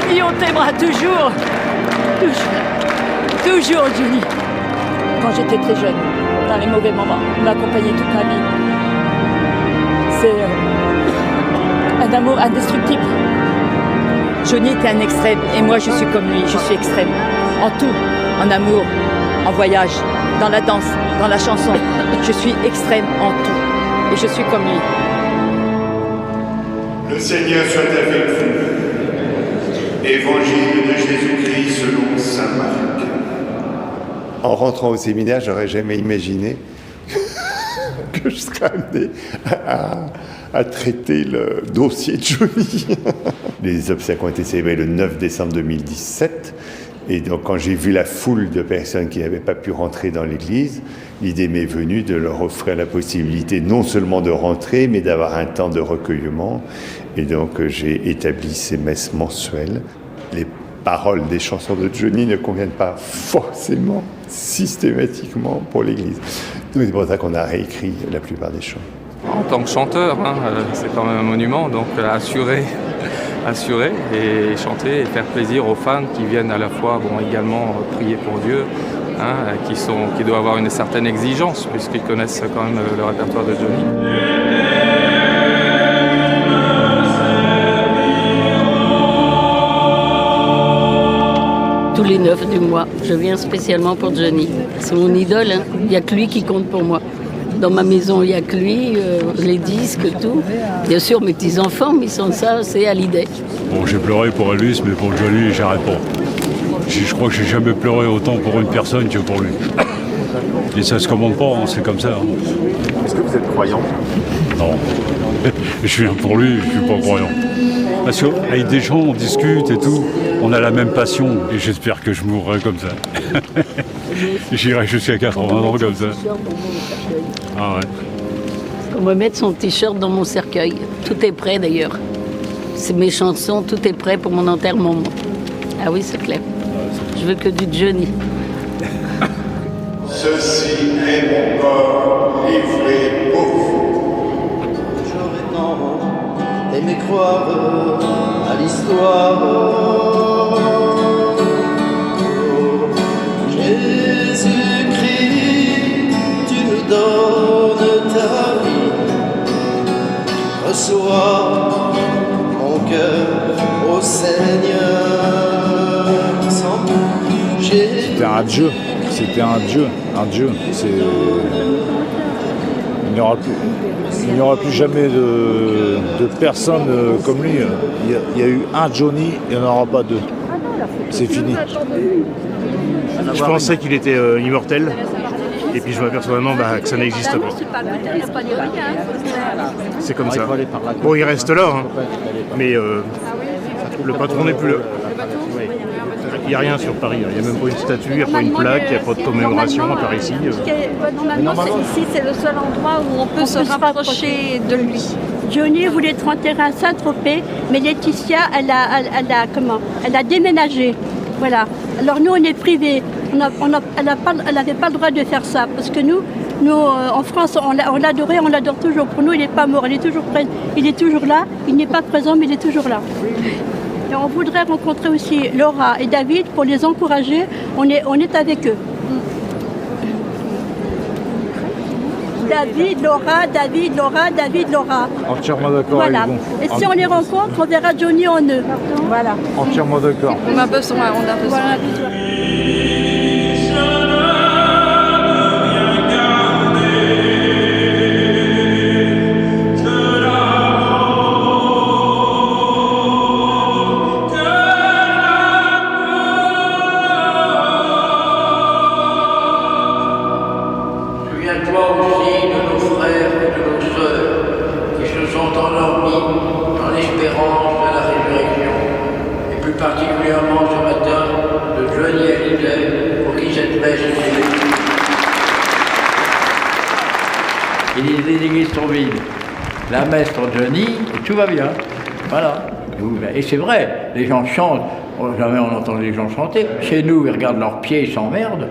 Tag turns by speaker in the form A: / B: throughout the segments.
A: Johnny, on t'aimera toujours. Toujours, Johnny. Quand j'étais très jeune, dans les mauvais moments, il m'a accompagné toute ma vie. C'est un amour indestructible. Johnny était un extrême et moi je suis comme lui, je suis extrême. En tout, en amour, en voyage, dans la danse, dans la chanson. Je suis extrême en tout et je suis comme lui.
B: Le Seigneur soit avec vous. Évangile de Jésus-Christ selon saint Marc.
C: En rentrant au séminaire, j'aurais jamais imaginé que je serais amené à traiter le dossier de Johnny. Les obsèques ont été célébrées le 9 décembre 2017. Et donc, quand j'ai vu la foule de personnes qui n'avaient pas pu rentrer dans l'église, l'idée m'est venue de leur offrir la possibilité non seulement de rentrer, mais d'avoir un temps de recueillement. Et donc, j'ai établi ces messes mensuelles. Les paroles des chansons de Johnny ne conviennent pas forcément, systématiquement pour l'église. Donc, c'est pour ça qu'on a réécrit la plupart des chants.
D: En tant que chanteur, c'est quand même un monument, donc assurer et chanter et faire plaisir aux fans qui viennent à la fois également prier pour Dieu, qui doivent avoir une certaine exigence puisqu'ils connaissent quand même le répertoire de Johnny.
E: Tous les 9 du mois, je viens spécialement pour Johnny. C'est mon idole, il n'y a que lui qui compte pour moi. Dans ma maison, il n'y a que lui, les disques, tout. Bien sûr, mes petits-enfants, mais sans ça, c'est Hallyday.
F: Bon, j'ai pleuré pour Elvis, mais pour Johnny, j'arrête pas. Je crois que j'ai jamais pleuré autant pour une personne que pour lui. Et ça se commande pas, c'est comme ça.
G: Est-ce que vous êtes croyant?
F: Non. Je viens pour lui, je suis pas croyant. Parce qu'avec des gens, on discute et tout, on a la même passion. Et j'espère que je mourrai comme ça. J'irai jusqu'à 80 ans comme ça. Ah ouais.
E: On va mettre son t-shirt dans mon cercueil. Tout est prêt d'ailleurs. C'est mes chansons, tout est prêt pour mon enterrement. Ah oui, c'est clair. Je veux que du Johnny.
B: Ceci est mon corps livré pour vous.
H: J'aurais tant aimé croire à l'histoire. Jésus-Christ, tu nous donnes ta vie. Reçois mon cœur au Seigneur.
G: C'était un dieu. Il n'y aura plus jamais de personne comme lui. Il y a eu un Johnny, il n'y en aura pas deux. C'est fini. Je pensais qu'il était immortel. Et puis je m'aperçois maintenant que ça n'existe pas. C'est comme ça. Bon, il reste là, mais le patron n'est plus là. Il n'y a rien sur Paris, il n'y a même pas une statue, il n'y a pas une plaque, il n'y a pas de commémoration à part ici.
I: Normalement, ici, c'est le seul endroit où on peut se rapprocher de lui.
J: Johnny voulait être enterré à Saint-Tropez, mais Laetitia, elle a déménagé. Voilà. Alors nous, on est privés. Elle n'avait pas le droit de faire ça, parce que nous en France, on l'adorait, on l'adore toujours. Pour nous, il n'est pas mort, il est toujours là. Il n'est pas présent, mais il est toujours là. Et on voudrait rencontrer aussi Laura et David pour les encourager. On est avec eux. David, Laura.
G: Entièrement d'accord
J: voilà.
G: avec vous.
J: Et si on les rencontre, on verra Johnny en eux. Voilà.
G: Entièrement d'accord.
I: On a besoin.
J: Voilà.
K: Souviens-toi aussi de nos frères et de nos sœurs qui se sont endormis dans l'espérance de la résurrection, et plus particulièrement ce matin de Johnny Hallyday, pour qui cette messe est dédiée. Les églises sont vides. La messe pour Johnny, et tout va bien. Voilà. Et c'est vrai, les gens chantent. Jamais on entend les gens chanter. Chez nous, ils regardent leurs pieds, ils s'emmerdent.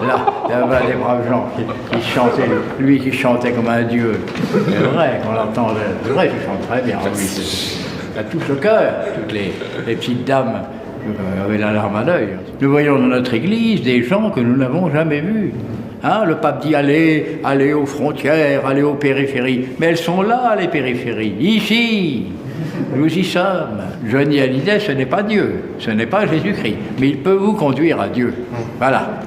K: Là, il y avait des braves gens qui chantaient, lui qui chantait comme un dieu. C'est vrai qu'on l'entendait. C'est vrai qu'il chante très bien. Oui, ça touche le cœur, toutes les petites dames avaient la larme à l'œil. Nous voyons dans notre église des gens que nous n'avons jamais vus. Hein, le pape dit allez aux frontières, allez aux périphéries. Mais elles sont là, les périphéries, ici. Nous y sommes. Johnny Hallyday, ce n'est pas Dieu, ce n'est pas Jésus-Christ, mais il peut vous conduire à Dieu. Voilà.